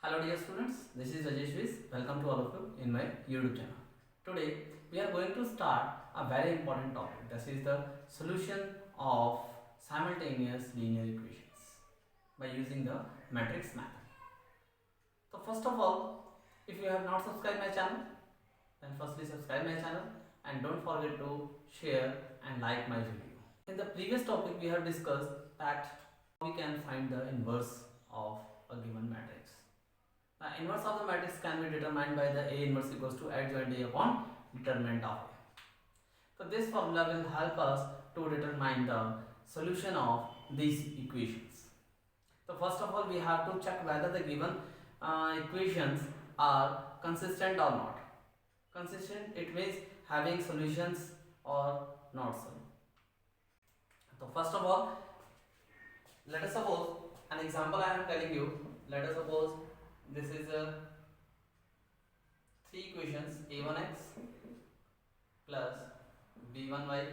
Hello dear students, this is Rajesh Viz. Welcome to all of you in my YouTube channel. Today we are going to start a very important topic. This is the solution of simultaneous linear equations by using the matrix method. So first of all, if you have not subscribed my channel, then firstly subscribe my channel and don't forget to share and like my video. In the previous topic we have discussed that we can find the inverse of a given matrix. The inverse of the matrix can be determined by the A inverse equals to adjoint A upon determinant of A. So this formula will help us to determine the solution of these equations. So first of all we have to check whether the given equations are consistent or not. Consistent, it means having solutions or not so. So first of all, let us suppose an example I am telling you. Let us suppose this is three equations: a1x plus b1y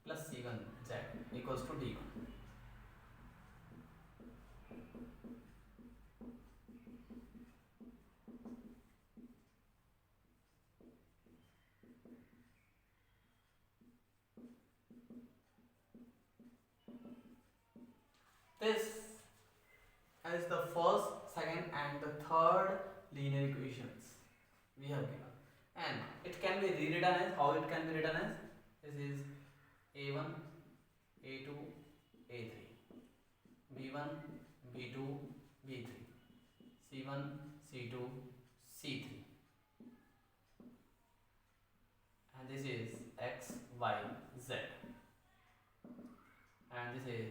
plus c1z equals to d1. This is the first, second and the third linear equations we have given, and it can be rewritten as, how it can be written as, this is a1, a2, a3, b1, b2, b3, c1, c2, c3, and this is x, y, z, and this is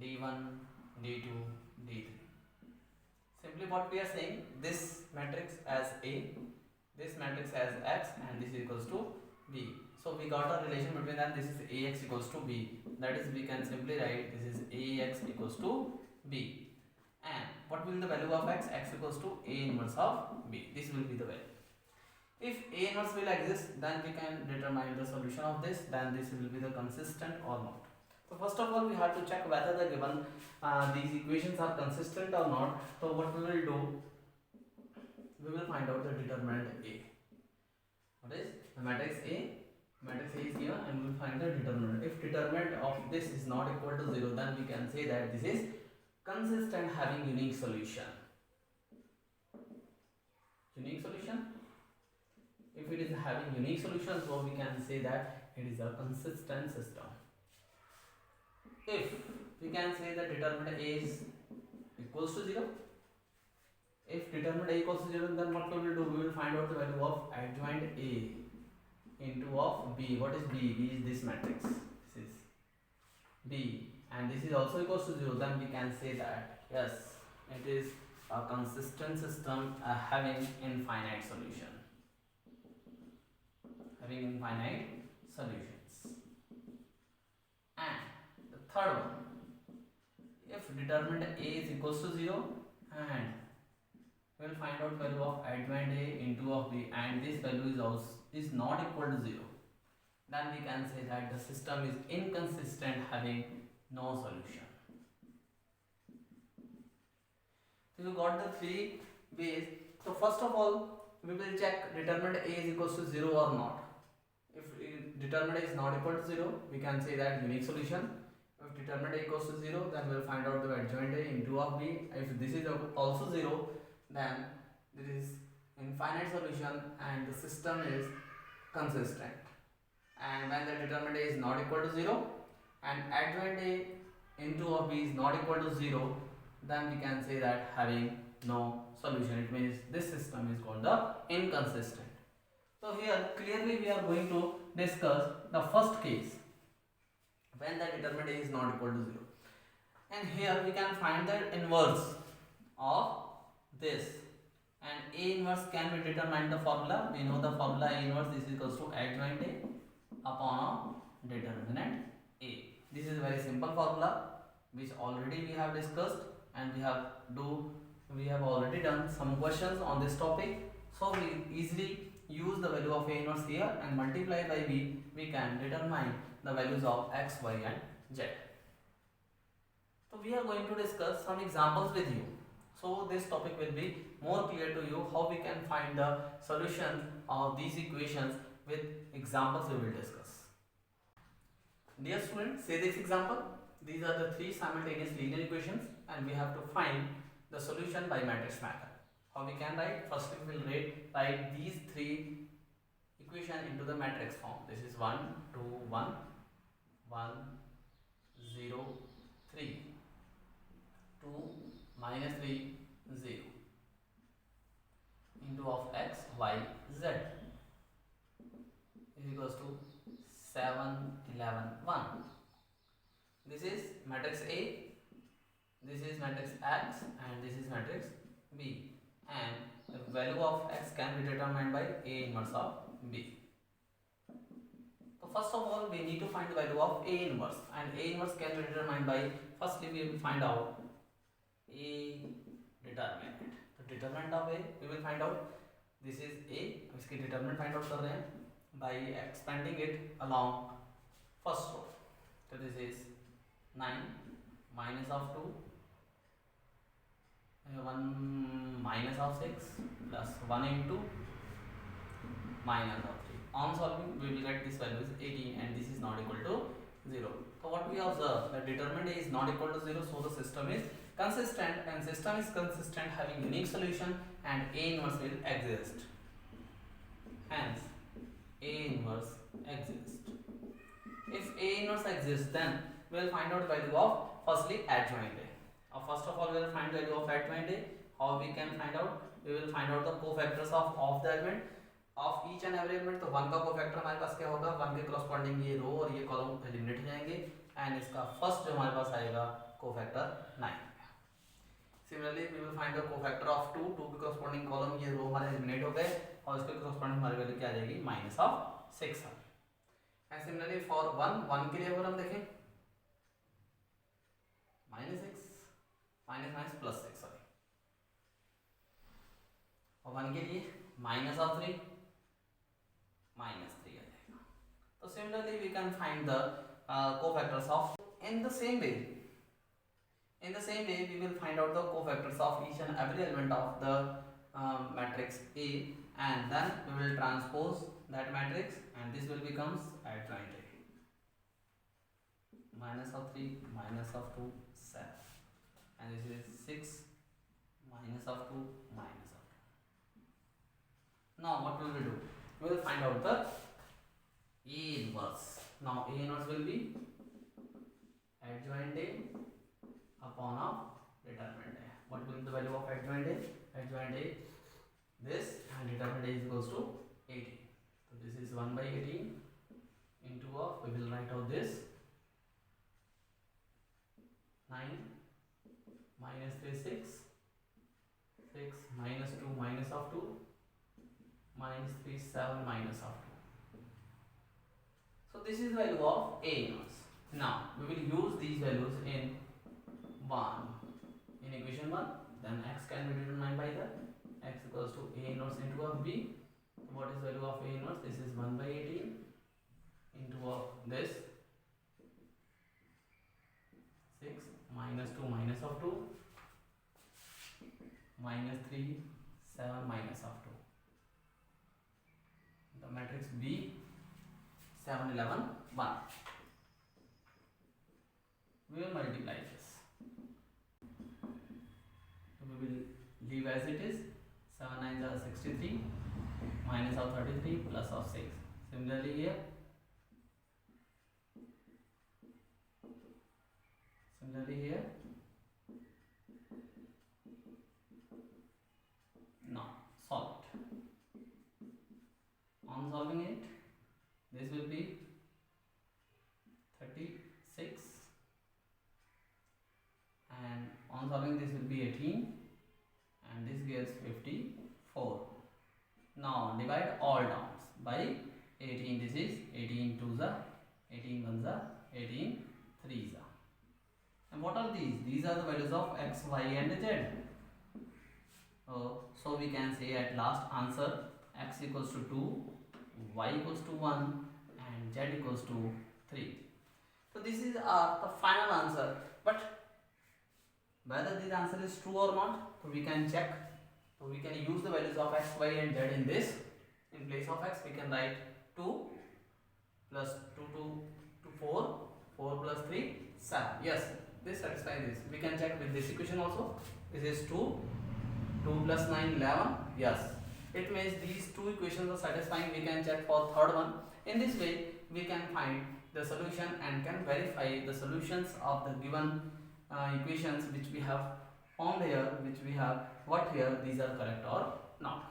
d1, d2, d3. Simply what we are saying, this matrix as A, this matrix as x, and this is equals to B. So we got a relation between them. This is Ax equals to B. That is, we can simply write this is Ax equals to B. And what will be the value of x? X equals to A inverse of B. This will be the value. If A inverse will exist, then we can determine the solution of this. Then this will be the consistent or not. So first of all, we have to check whether the given these equations are consistent or not. So what we will do, we will find out the determinant A. What is the matrix A? Matrix A is given, and we will find the determinant. If determinant of this is not equal to 0, then we can say that this is consistent, having unique solution. Unique solution. If it is having unique solution, so we can say that it is a consistent system. If we can say that determinant A is equals to 0, if determinant A equals to 0, then what we will do, we will find out the value of adjoint A into of B. What is B? B is this matrix. This is B, and this is also equals to 0. Then we can say that yes, it is a consistent system having infinite solution. Having infinite solutions. And the third one, if determinant A is equals to 0, and we will find out value of adjoint A into of B, and this value is not equal to 0, then we can say that the system is inconsistent, having no solution. So we got the three ways. So first of all, we will check determinant A is equals to 0 or not. If determinant is not equal to 0, we can say that unique solution. If determinant A equals to 0, then we will find out the adjoint A into of B. If this is also 0, then there is infinite solution and the system is consistent. And when the determinant A is not equal to 0 and adjoint A into of B is not equal to 0, then we can say that having no solution. It means this system is called the inconsistent. So here clearly we are going to discuss the first case, when the determinant A is not equal to 0. And here we can find the inverse of this, and A inverse can be determined. The formula, we know the formula, A inverse is equals to adjoint A upon determinant A. This is a very simple formula which already we have discussed, and we have already done some questions on this topic. So we easily use the value of A inverse here and multiply by B. We can determine the values of x, y and z. So we are going to discuss some examples with you. So this topic will be more clear to you how we can find the solution of these equations with examples we will discuss. Dear students, say this example. These are the three simultaneous linear equations and we have to find the solution by matrix method. How we can write? First we will write these three equation into the matrix form. This is 1, 2, 1, 1, 0, 3, 2, minus 3, 0 into of x, y, z is equals to 7, 11, 1. This is matrix A, this is matrix X and this is matrix B, and the value of X can be determined by A inverse of B. So first of all we need to find the value of A inverse, and A inverse can be determined by, firstly we will find out A determinant. The determinant of A we will find out, this is A, इसकी determinant find out कर रहे हैं by expanding it along first row. So this is 9 minus of 2, 1 minus of 6 plus 1 into minus of 3. On solving we will get this value is 18 and this is not equal to 0. So what we observe, that determinant A is not equal to 0, so the system is consistent, and system is consistent having unique solution and A inverse will exist. Hence A inverse exists. If A inverse exists, then we will find out value of firstly adjoint A. First of all we will find value of adjoint A. How we can find out? We will find out the cofactors of the element of each and every element. तो 1 का cofactor हमारे पास क्या होगा? 1 के corresponding ये रो और ये column eliminate हो जाएंगे एंड इसका फर्स्ट जो हमारे पास आएगा cofactor 9. Similarly we will find the cofactor of 2. 2 के corresponding कॉलम ये रो हमारे एलिमिनेट हो गए और इसके corresponding हमारी वैल्यू क्या आ जाएगी? Minus of 6. And similarly for 1 के लिए अगर हम देखें minus 6 minus minus plus 6 sorry, और 1 के लिए माइनस ऑफ 3 माइनस 3 आ जाएगा. तो similarly we can find the cofactors of, in the same way we will find out the cofactors of each and every element of the matrix A, and then we will transpose that matrix and this will becomes adjoint A. Minus of 3 minus of 2 7, and this is 6 minus of 2 minus of 2. Now what will we do? We will find out the A inverse. Now A inverse will be adjoint A upon of determinant A. What will be the value of adjoint A? Adjoint A this, and determinant A is equals to 18. So this is 1 by 18 into of, we will write out this 9 minus 3 6, 6 minus 2 minus of 2 minus 3 7 minus of 2. So this is the value of A inverse. Now we will use these values in equation 1. Then x can be determined by the x equals to A inverse into of B. What is the value of A inverse? This is 1 by 18 into of this 6 minus 2 minus of 2 minus 3 7 minus of 2. The matrix B 7 11 1. We will multiply this. So we will leave as it is. 7 9s are 63 minus of 33 plus of 6. Similarly here. Now solve it. On solving it, this will be 36, and on solving this will be 18, and this gives 54. Now divide all terms by 18. This is 18 2s are 18 1s are 18 3s are. And what are these? These are the values of x, y and z. So we can say at last answer x equals to 2, y equals to 1 and z equals to 3. So this is the final answer, but whether this answer is true or not. So we can check. So we can use the values of x, y and z in this. In place of x we can write 2 plus 2 to 4, 4 plus 3 7. Yes, this satisfies this. We can check with this equation also. This is 2 plus 9 11. Yes, it means these two equations are satisfying. We can check for third one. In this way we can find the solution and can verify the solutions of the given equations which we have found here, which we have what here, these are correct or not.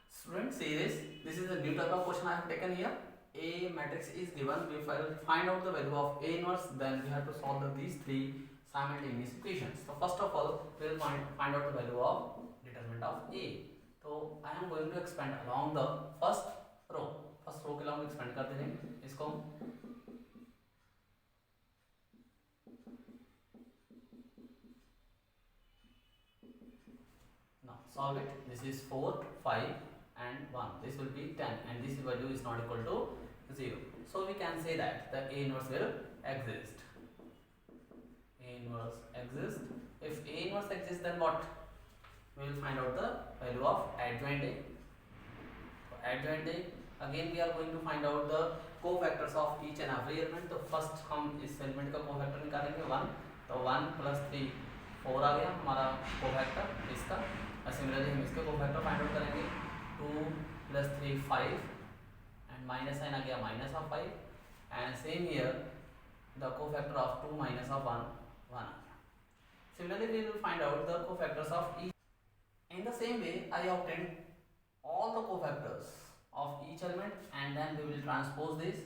Students, see this. This is a new type of question I have taken here. A matrix is given. We will find out the value of A inverse. Then we have to solve these three simultaneous equations. So first of all, we will find out the value of determinant of A. So I am going to expand along the first row. First row के लिए हम expand करते हैं इसको. Now solve it. This is 4, 5 and 1. This will be 10 and this value is not equal to 0. So we can say that the A inverse will exist. A inverse exists. If A inverse exists, then what? We will find out the value of adjoint A. So adjoint A, again we are going to find out the cofactors of each and every element. तो first हम इस element का cofactor निकालेंगे 1. तो 1 plus 3 4 आ गया हमारा cofactor इसका. Similarly हम इसके cofactor find out करेंगे 2 plus 3 5 and minus sign आ गया minus of 5 and same here the cofactor of 2 minus of 1 1. Similarly we will find out the cofactors of each. In the same way I obtained all the cofactors of each element and then we will transpose this.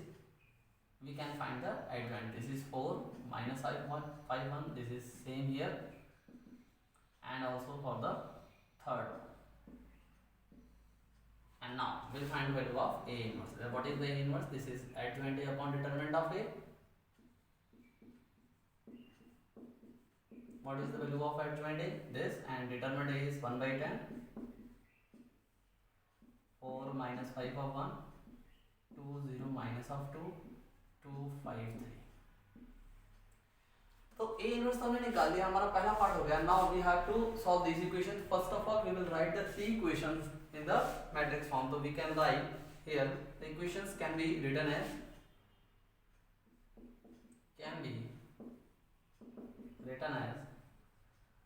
We can find the adjoint. This is 4 minus 5 1 5 1. This is same here and also for the third. And now we will find the value of A inverse. What is the A inverse? This is adjoint A upon determinant of A. What is the value of adjoint A? This, and determinant A is 1 by 10. 4 minus 5 of 1, 2 0 minus of 2, 2 5 3. तो A inverse हमने निकाल लिया, हमारा पहला part हो गया. Now we have to solve these equations. First of all, we will write the three equations in the matrix form. So we can write here the equations can be written as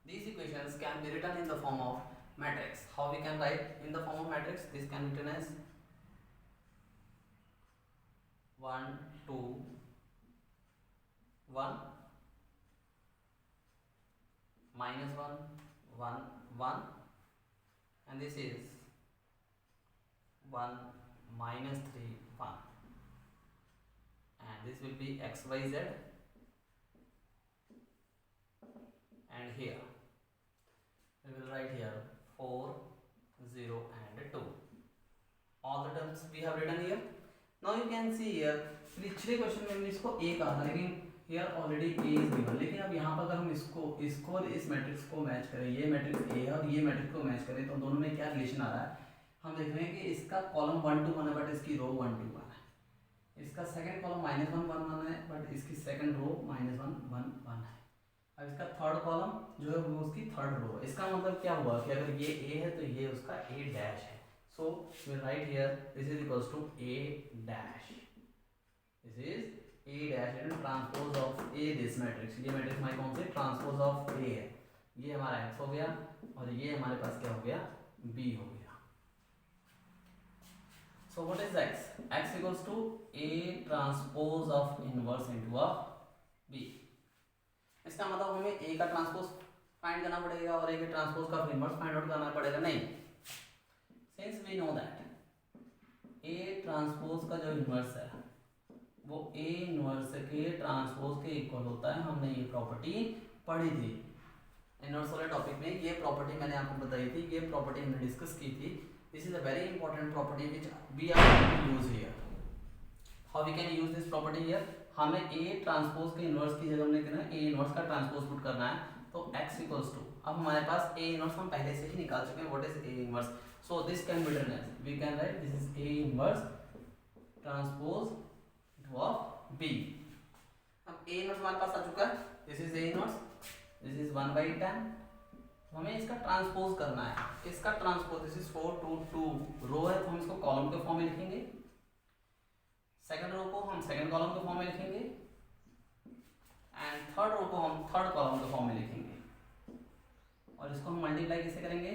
these equations can be written in the form of matrix. How we can write in the form of matrix? This can be written as 1 2 1 minus 1 1 1 and this is 1 minus 3 1 and this will be x y z and here we will write here 4 0 and 2. All the terms we have written here. Now you can see here पिछले question में हमने इसको a कहा था लेकिन here already a is given. लेकिन अब यहाँ पर अगर हम इसको और इस मैट्रिक्स को मैच करें, ये मैट्रिक्स a है और ये मैट्रिक्स को मैच करें तो दोनों में क्या रिलेशन आ रहा है हम देख रहे हैं कि इसका कॉलम 1 2 1 है बट इसकी रो 1 2 1 है. इसका सेकंड कॉलम -1 1 1 है बट इसकी सेकंड रो -1 1 1 है. अब इसका थर्ड कॉलम जो है वो उसकी थर्ड रो है. इसका मतलब क्या हुआ कि अगर ये a है तो ये उसका a डैश है. So we write here this is equals to a dash. This is a dash and transpose of a this matrix. ये मैट्रिक्स हमारी कौन सी ट्रांसपोज ऑफ a है. ये हमारा x हो गया और ये हमारे पास क्या हो गया b हो गया. So what is x? X equals to a transpose of inverse into a b. इसका मतलब हमें a का ट्रांसपोज फाइंड करना पड़ेगा और a के ट्रांसपोज का इनवर्स फाइंड आउट करना पड़ेगा. नहीं, since we know that a transpose का जो इनवर्स है वो a इनवर्स के ट्रांसपोज के इक्वल होता है. हमने ये प्रॉपर्टी पढ़ी थी इनवर्स वाले टॉपिक में. ये प्रॉपर्टी मैंने आपको बताई थी, ये प्रॉपर्टी हमने डिस्कस की थी. This is a very important property which we are going to use here. How we can use this property here? हमें a ट्रांसपोज के इनवर्स की जगह हमने कहना a इनवर्स का ट्रांसपोज पुट करना है. तो x इक्वल्स टू, अब हमारे पास a इनवर्स हम पहले से ही निकाल चुके हैं. What is a inverse? So this can be written as, we can write this is A inverse transpose of B. अब A inverse हमारे पास आ चुका है. This is A inverse this is 1/10, हमें इसका ट्रांसपोज करना है, इसका ट्रांसपोज, दिस इज 4 2 2 रो है तो हम इसको कॉलम के फॉर्म में लिखेंगे, सेकंड रो को हम सेकंड कॉलम के फॉर्म में लिखेंगे एंड थर्ड रो को हम थर्ड कॉलम के फॉर्म में लिखेंगे और इसको हम मल्टीप्लाई कैसे करेंगे,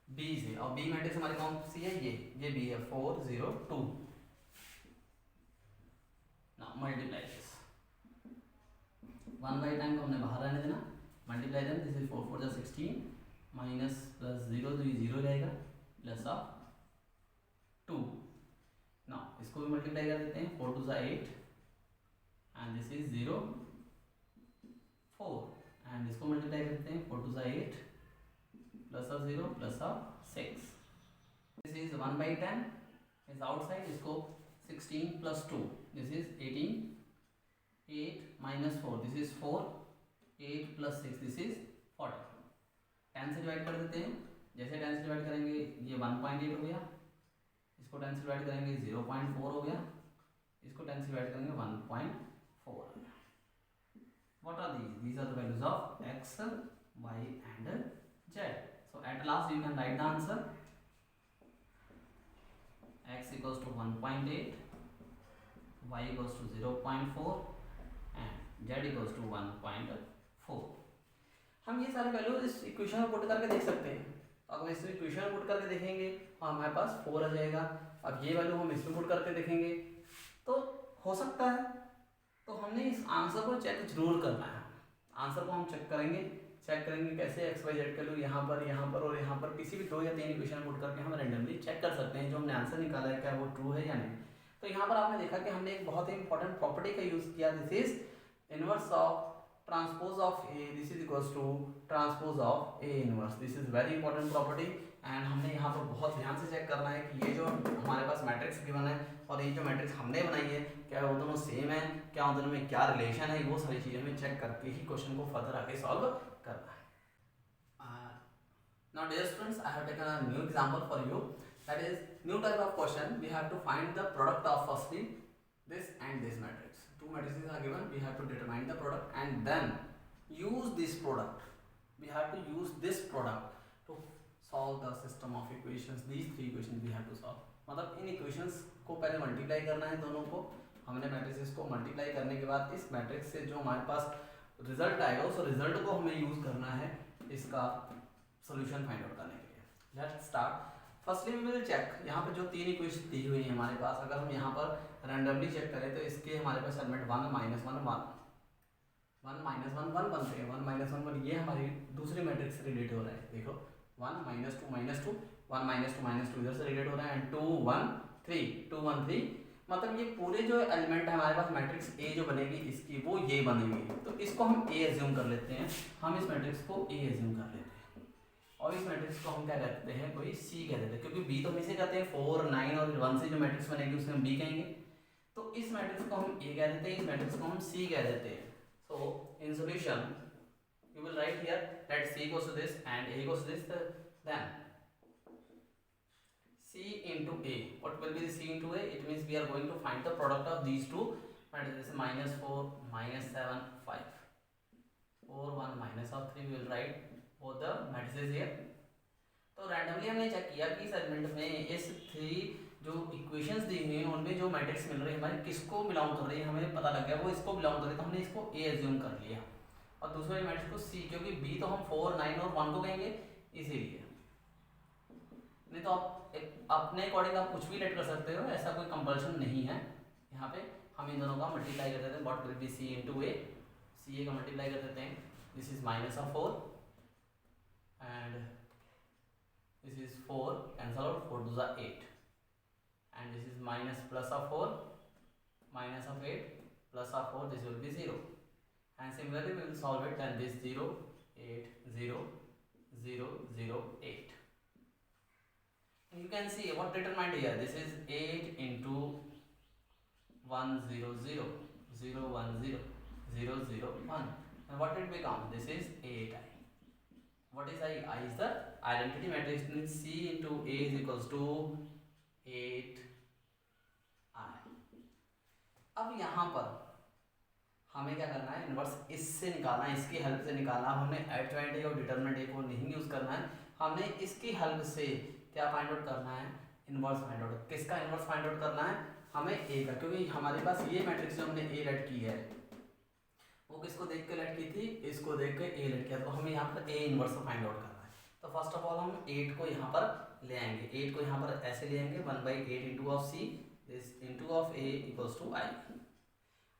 बी से, और बी मैट्रिक्स हमारी कौन सी है, ये बी है 4 0 2। नाउ मल्टीप्लाई दिस 1/10 को हमने बाहर रहने देना, मल्टीप्लाई देन दिस इज 4 4 जा 16 माइनस प्लस 0 तो ये 0 रहेगा प्लस ऑफ 2। नाउ इसको भी मल्टीप्लाई कर देते हैं, 4 2 जा 8 एंड दिस इज 0 4 एंड इसको मल्टीप्लाई करते हैं, 4 2 जा 8 plus of 0 plus of 6, this is 1/10 is outside, इसको 16 plus 2 this is 18 8 minus 4 this is 4 8 plus 6 this is 40, 10 से डिवाइड कर देते हैं, जैसे 10 से डिवाइड करेंगे ये 1.8 हो गया, इसको 10 से डिवाइड करेंगे 0.4 हो गया, इसको 10 से डिवाइड करेंगे 1.4 हो गया। What are these? These are the values of x, y and z. So at last you can write the answer. X equals to 1.8, y equals to 0.4 and z equals to 1.4. हम ये सारे value इस equation में put करके देख सकते हैं। अगर इस इक्वेशन में पुट करके देखेंगे हमारे पास 4 आ जाएगा। अब ये वैल्यू हम इसमें पुट करके देखेंगे तो हो सकता है, तो हमने इस आंसर को चेक जरूर करना है। आंसर को हम चेक करेंगे कैसे, एक्स वाई जेड वैल्यू यहाँ पर और यहाँ पर किसी भी 2 या 3 इक्वेशन पुट करके हम रैंडमली चेक कर सकते हैं जो हमने आंसर निकाला है क्या वो ट्रू है या नहीं। तो यहाँ पर आपने देखा कि हमने एक बहुत ही इंपॉर्टेंट प्रॉपर्टी का यूज किया, this is inverse of transpose of A, this is equals to transpose of A inverse, this is very important property. And हमने यहाँ पर बहुत ध्यान से चेक करना है कि ये जो हमारे पास मैट्रिक्स गिवन है और ये जो मैट्रिक्स हमने बनाई है क्या वो दोनों सेम है, क्या उन दोनों में क्या रिलेशन है, वो सारी चीज़ें हमें चेक करके ही क्वेश्चन को फर्दर आगे सॉल्व करना है। Now dear students, I have taken a new example for you, that is new type of question. We have to find the product of firstly this and this matrix. Two matrices are given, we have to determine the product and then use this product. We have to use this product to solve the system of equations. These 3 equations we have to solve. मतलब इन equations को पहले multiply करना है दोनों को, हमने matrices को multiply करने के बाद इस मैट्रिक्स से जो हमारे पास रिजल्ट आएगा उस रिजल्ट को हमें यूज करना है इसका सॉल्यूशन फाइंड आउट करने के लिए। Let's start. Firstly we will check, यहाँ पर जो 3 इक्वेशन दी हुई है हमारे पास, अगर हम यहाँ पर रैंडमली चेक करें तो इसके हमारे पास एलिमेंट 1 -1 1 -1 1 बनते हैं, 1 -1 1 ये हमारी दूसरी मैट्रिक्स से रिलेट हो रहा है। देखो 1 -2 -2 1 -2 -2 इधर से रिलेट हो रहा है एंड 2 1 3 2 1 3, मतलब ये पूरे जो एलिमेंट है हमारे पास मैट्रिक्स ए जो बनेगी इसकी वो ये बनेगी, तो इसको हम ए एज्यूम कर लेते हैं। हम इस मैट्रिक्स को ए एज्यूम कर लेते हैं और इस मैट्रिक्स को हम क्या कहते हैं, कोई सी कह देते हैं, क्योंकि बी तो हम इसे कहते हैं 4 9 और 1 से जो मैट्रिक्स बनेगी उसे हम बी कहेंगे, तो इस मैट्रिक्स को हम ए कह देते हैं, इस मैट्रिक्स को हम सी कह देते हैं। So in solution you will write here that c equals to this and a equals to this, then c into a, what will be the c into a, it means we are going to find the product of these two matrices, -4 -7 5 4 1 minus of 3, we will write both the matrices here। तो randomly हमने check किया कि इस element में इस 3 जो equations दी हुई हैं उनमें जो मैट्रिक्स मिल रही है हमारे किसको बिलोंग कर रही है, हमें पता लग गया वो इसको बिलोंग कर रही है, तो हमने इसको ए एज्यूम कर लिया और दूसरे मैट्रिक्स को सी, क्योंकि बी तो हम 4 9 और 1 को कहेंगे इसीलिए, नहीं तो आप अपने अकॉर्डिंग आप कुछ भी लेट कर सकते हो, ऐसा कोई कंपल्शन नहीं है। यहाँ पे हम इन दोनों का मल्टीप्लाई कर देते हैं, what will be C into A, C A का मल्टीप्लाई कर देते हैं, this is -4 and this is 4 cancel out, 4 2 8 and this is -+4 -8 +4, this will be 0 and similarly we will solve it, and this 0 8 0 0 0 8, you can see what determined here, this is 8 into 1 0 0 0 1 0 0 0 1, and what it becomes, this is 8i. What is I? I is the identity matrix, means c into a is equals to 8i। अब यहाँ पर हमें क्या करना है, inverse इससे निकालना है, इसकी हेल्प से निकालना है। हमने एट जॉइंट ए और डिटरमिनेंट ए को नहीं यूज करना है, हमने इसकी हेल्प से क्या फाइंड आउट करना है, इन्वर्स फाइंड आउट। किसका इन्वर्स फाइंड आउट करना है, हमें ए का, क्योंकि हमारे पास ये मैट्रिक्स जो हमने ए लेट की है वो किसको देख के लेट की थी, इसको देख के ए लेट किया, तो हमें यहाँ पर ए इन्वर्स को फाइंड आउट करना है। तो फर्स्ट ऑफ ऑल हम 8 को यहाँ पर ले आएंगे, 8 को यहाँ पर ऐसे ले आएंगे 1/8 into of C this into of A equals to I.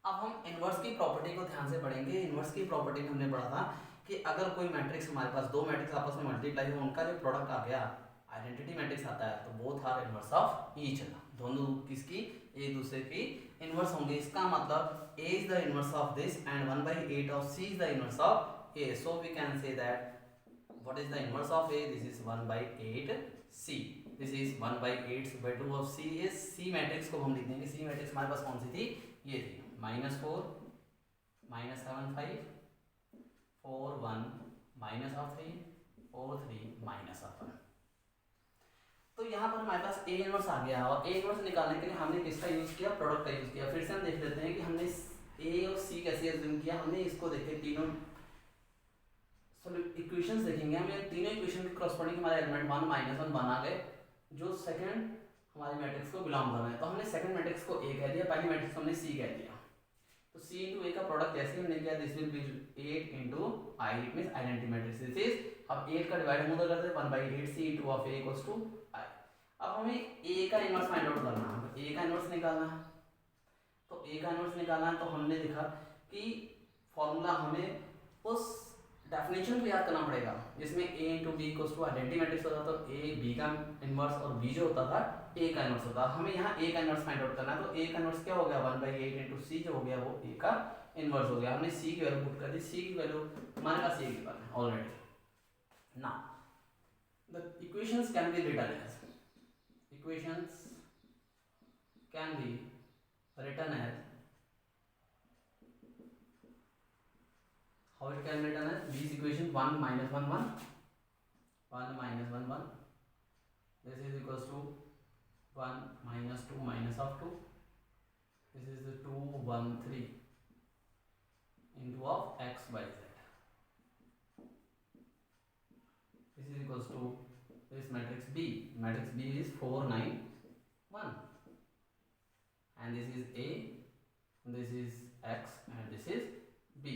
अब हम इन्वर्स की प्रॉपर्टी को ध्यान से पढ़ेंगे। इन्वर्स की प्रॉपर्टी में हमने पढ़ा था कि अगर कोई मैट्रिक्स, हमारे पास दो मैट्रिक्स आपस में मल्टीप्लाई हो, उनका जो प्रोडक्ट आ गया आइडेंटिटी मैट्रिक्स आता है, तो both are inverse of each other, दोनों किसकी, एक दूसरे की इन्वर्स होंगे। इसका मतलब A is the inverse of this and 1/8 of C is the inverse of A. So we can say that what is the inverse of A? This is 1/8 C. This is 1/8 by 2 of C is C matrix को हम लिख देंगे। C matrix हमारे पास कौन सी थी, ये थी -4 -7 5 4 1 -3 4 3 -1। तो यहाँ पर हमारे पास ए इनवर्स आ गया, और ए इनवर्स निकालने के लिए हमने किसका यूज किया, प्रोडक्ट का यूज किया। फिर से हम देख लेते हैं कि हमने ए और सी कैसे अज्यूम किया। हमने इसको देखे, तीनों इक्वेशंस देखेंगे, हमें तीनों इक्वेशन के क्रॉसपोंडिंग हमारे एलिमेंट 1 -1 बना गए जो सेकंड हमारे मैट्रिक्स को बिलोंग कर रहे हैं। तो हमने सेकंड मैट्रिक्स को ए कह दिया, पहली मैट्रिक्स को हमने सी कह दिया। तो सी इंटू ए का प्रोडक्ट जैसे हमने किया, this will be 8 into I, it means identity matrix. This is, अब 8 का डिवाइड हम उधर करते हैं 1/8 C into of A equals to I. अब हमें ए का इनवर्स फाइंड आउट करना है, ए का इनवर्स निकालना है। तो ए का इनवर्स निकालना है, तो हमने देखा कि फॉर्मूला हमें उस डेफिनेशन को याद करना पड़ेगा जिसमें a into B equals to identity matrix होता था। तो a b का इनवर्स और b जो होता था a का इनवर्स होता था। हमें यहाँ a का इनवर्स फाइंड आउट करना है। तो a का इनवर्स क्या हो गया, 1/8 इंटू सी जो हो गया वो a का इनवर्स हो गया। हमने c की वैल्यू पुट कर दी, c की वैल्यू हमारे पास a गिवन है already. Now the equations can be written as, equations can be written as, how it can be written as, these equations 1 -1 1 1 -1 1, this is equals to 1 -2 minus of 2, this is the 2 1 3 into of x by z, this is equals to this matrix B. Matrix B is 4 9 1, and this is A, this is x, and this is B.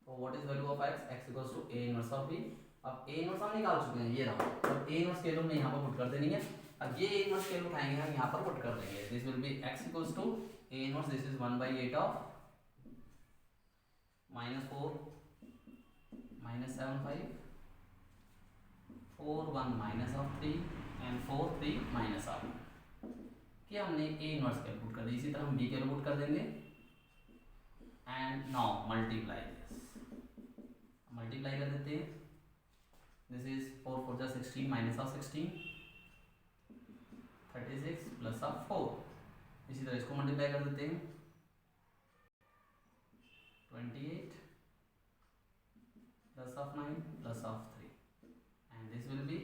So what is value of x? X equals to A inverse of B. अब A inverse हम निकाल चुके हैं, ये रहा। अब A inverse value हमने यहाँ पर पुट कर देनी है। अब ये A inverse वैल्यू उठाएंगे हम यहाँ पर पुट कर देंगे। This will be x equals to A inverse. This is 1/8 of -4 -7 5 4 1 minus of 3 and 4 3 minus of, कि हमने A इनवर्स कैलकुलेट कर दी। इसी तरह हम B कैलकुलेट कर देंगे। And now multiply this, multiply कर देते हैं। दिस इज 4 4 जा 16 माइनस ऑफ 16 36 प्लस ऑफ 4। इसी तरह इसको मल्टीप्लाई कर देते हैं 28 plus of 9 plus of 3, and this will be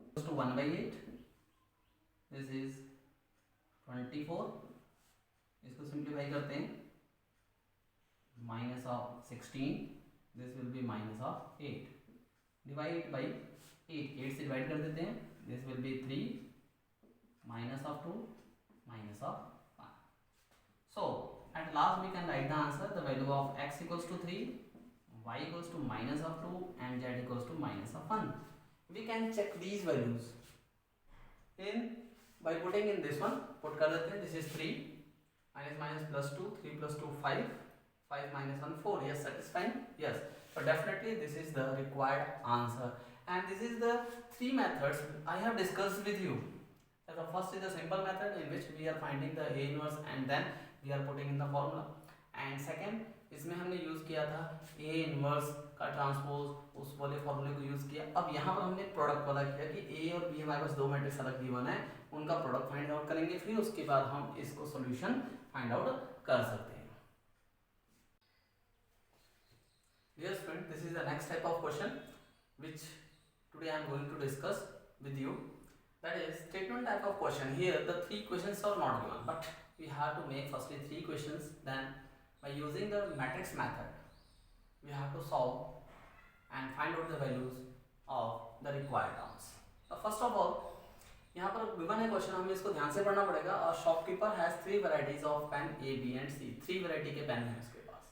equals to 1/8, this is 24, इसको सिंप्लीफाई करते हैं minus of 16, this will B minus of 8, divide by 8 से डिवाइड कर देते हैं, this will B 3 minus of 2 minus of 1. So at last we can write the answer, the value of x equals to 3, y equals to minus of 2 and z equals to minus of 1. We can check these values in by putting in this one, put कर देते हैं, this is 3 minus minus plus 2, 3 plus 2 5, 5 minus 1 4. Yes, satisfying? Yes. So definitely this is the required answer, and this is the three methods I have discussed with you. The first is the simple method in which we are finding the A inverse and then we are putting in the formula, and second इसमें हमने use किया था A inverse का transpose, उस वाले फॉर्मूले को use किया। अब यहाँ पर हमने प्रोडक्ट वाला किया कि A और B हमारे पास दो मैट्रिक्स अलग गिवन है, उनका प्रोडक्ट फाइंड आउट करेंगे, फिर उसके बाद हम इसको सॉल्यूशन फाइंड आउट कर सकते हैं। Dear friend, this is the next type of question which today I am going to discuss. with you. That is statement type of question. Here the three questions are not given, but we have to make firstly three questions. Then by using the matrix method, we have to solve and find out the values of the required terms. So first of all, यहाँ पर given है question, हमें इसको ध्यान से पढ़ना पड़ेगा. और shopkeeper has three varieties of pen A B and C. Three variety के पेन है उसके पास.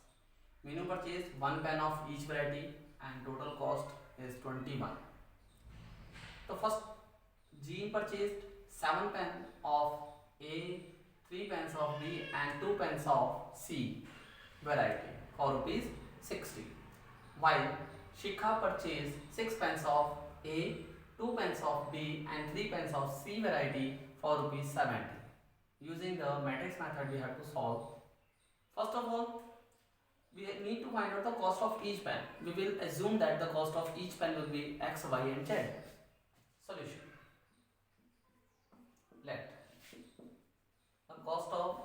Meenu purchase one pen of each variety and total cost is 21. तो first Jean purchased 7 pens of A, 3 pens of B and 2 pens of C variety for rupees 60. While Shikha purchased 6 pens of A, 2 pens of B and 3 pens of C variety for rupees 70. Using the matrix method we have to solve. First of all, we need to find out the cost of each pen. We will assume that the cost of each pen will be X, Y and Z. Solution. Let the cost of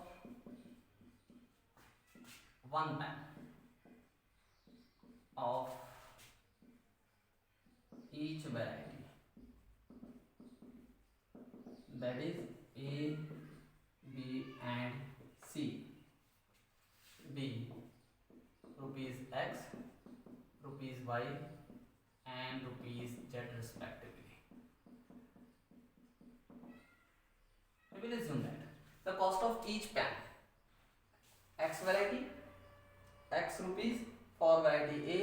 one pen of each variety, that is A, B and C, be rupees X, rupees Y and rupees Z respectively. We will assume that the cost of each pen, X variety, X rupees for variety A,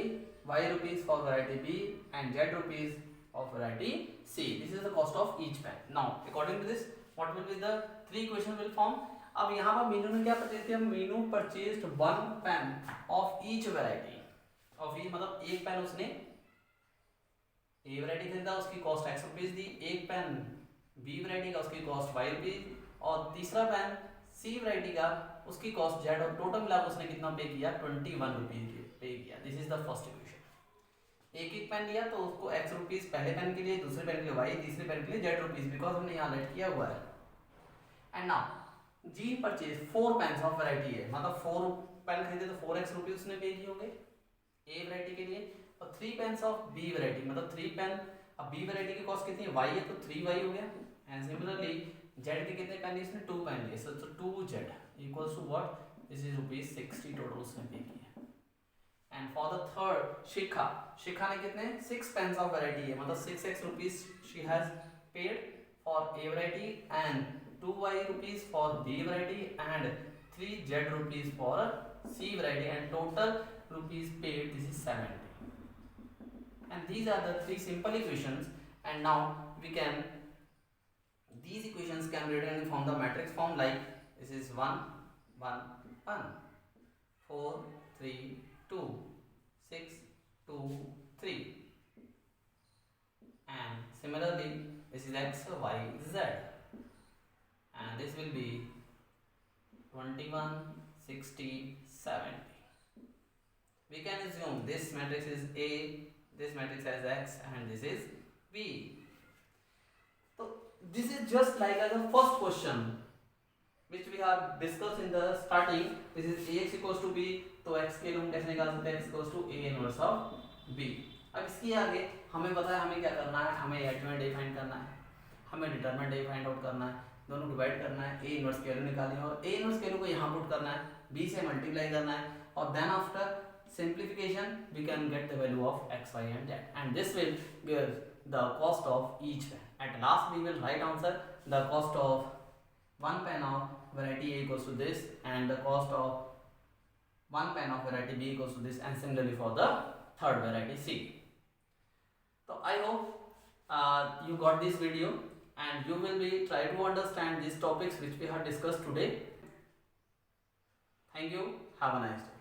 Y rupees for variety B and Z rupees of variety C. This is the cost of each pen. Now according to this, what will be the three question will form. अब यहाँ पर मीनू ने क्या purchase किया? Meenu purchased one pen of each variety. Of each मतलब एक pen उसने ए variety खरीदा, उसकी कॉस्ट X रुपीज दी. एक पेन बी वैरायटी का उसकी कॉस्ट Y रुपीज और तीसरा पेन सी वैरायटी का उसकी कॉस्ट Z और टोटल मिला उसने कितना पे किया? 21 रुपीज पे किया. This is the first equation. एक एक पेन लिया तो उसको X रुपीज पहले पेन के लिए, दूसरे पेन के लिए Y, तीसरे पेन के लिए Z रुपीज, बिकॉज हमने यहाँ लेट किया हुआ है. And now G purchase 4 pens of variety है, मतलब 4 पेन खरीदे तो 4X रुपीज उसने पे किए होंगे ए वैरायटी के लिए, और 3 पेन्स ऑफ बी वैरायटी मतलब 3 पेन. अब बी वैरायटी की कॉस्ट कितनी है? Y है तो 3Y हो गया. एंड सिमिलरली Z के कितने पेन लिए? इसने 2 पेन लिए, so 2Z equals to what? This is rupees 60 total उसने पे किया. And for the third Shikha ने कितने? 6 पेन्स ऑफ वैरायटी है, मतलब 6X rupees she has paid for a variety and 2Y rupees for B variety and 3Z rupees for C variety and total rupees paid this is 70. And these are the three simple equations. And now we can, these equations can be written from the matrix form like this is 1 1 1 4 3 2 6 2 3 and similarly this is X Y Z. And this will be 21 60 70. We can assume this matrix is A, this matrix has X and this is B. So this is just like as a first question which we have discussed in the starting. This is Ax equals to B, तो X के लिए हम कैसे निकाल सकते हैं? X equals to A inverse of B. अब इसके आगे हमें पता है हमें क्या करना है, हमें एडजॉइंट ए फाइंड करना है, हमें डिटरमिनेंट ए फाइंड आउट करना है, दोनों डिवाइड करना है, ए इनवर्स की वैल्यू निकालनी है और ए इनवर्स की वैल्यू को यहाँ पुट करना है, बी से मल्टीप्लाई करना है और then after simplification we can get the value of X, Y and Z and this will give the cost of each pen. At last we will write answer the cost of one pen of variety A equals to this and the cost of one pen of variety B equals to this and similarly for the third variety C. So I hope you got this video and you will be try to understand these topics which we have discussed today. Thank you. Have a nice day.